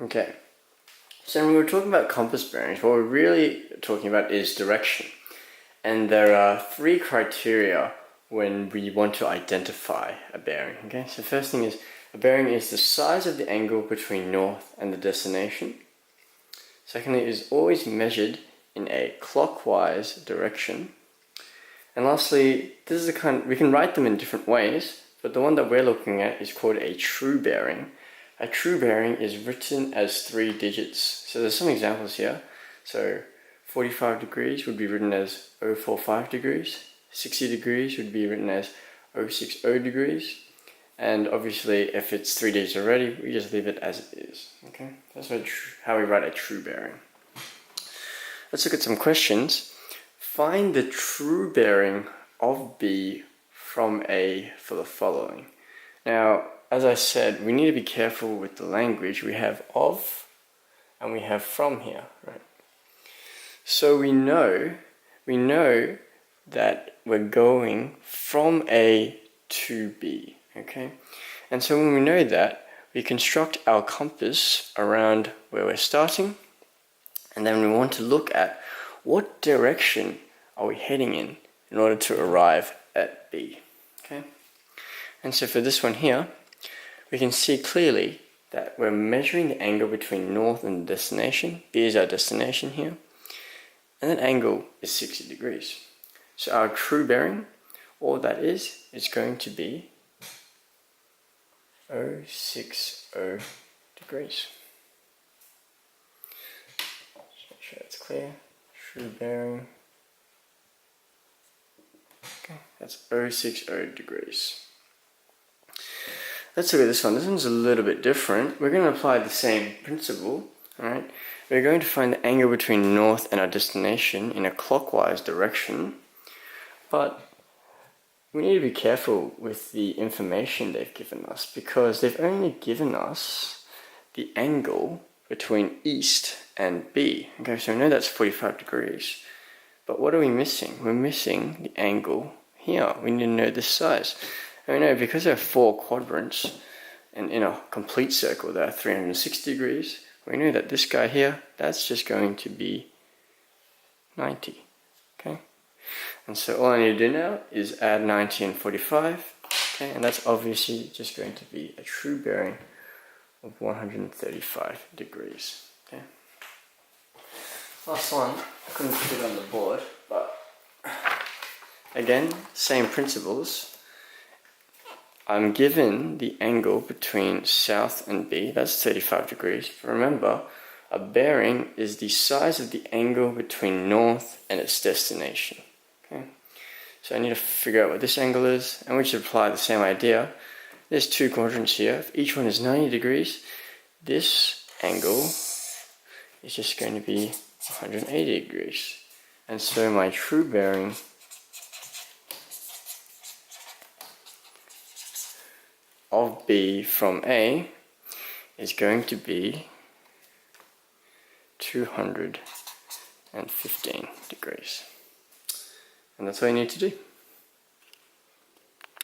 Okay, so when we're talking about compass bearings, what we're really talking about is direction. And there are three criteria when we want to identify a bearing. Okay, so first thing is, a bearing is the size of the angle between north and the destination. Secondly, it is always measured in a clockwise direction. And lastly, this is the kind, we can write them in different ways, but the one that we're looking at is called a true bearing. A true bearing is written as 3 digits. So there's some examples here. So 45 degrees would be written as 045 degrees. 60 degrees would be written as 060 degrees. And obviously, if it's 3 digits already, we just leave it as it is. Okay, that's how we write a true bearing. Let's look at some questions. Find the true bearing of B from A for the following. Now, as I said, we need to be careful with the language. We have of and we have from here, right? So we know that we're going from A to B, okay? And so when we know that, we construct our compass around where we're starting, and then we want to look at what direction are we heading in order to arrive at B, okay? And so for this one here, we can see clearly that we're measuring the angle between north and the destination. B is our destination here. And that angle is 60 degrees. So our true bearing, all that is going to be 060 degrees. Just make sure that's clear. True bearing. Okay, that's 060 degrees. Let's look at this one. This one's a little bit different. We're going to apply the same principle. Alright, we're going to find the angle between north and our destination in a clockwise direction, but we need to be careful with the information they've given us, because they've only given us the angle between east and B. Okay, so we know that's 45 degrees, but what are we missing? We're missing the angle here. We need to know this size. And we know because there are 4 quadrants, and in a complete circle there are 360 degrees, we know that this guy here, that's just going to be 90, okay? And so all I need to do now is add 90 and 45, okay? And that's obviously just going to be a true bearing of 135 degrees, okay? Last one, I couldn't put it on the board, but again, same principles. I'm given the angle between south and B, that's 35 degrees. Remember, a bearing is the size of the angle between north and its destination. Okay? So I need to figure out what this angle is, and we should apply the same idea. There's 2 quadrants here. If each one is 90 degrees, this angle is just going to be 180 degrees. And so my true bearing of B from A is going to be 215 degrees. And that's all you need to do.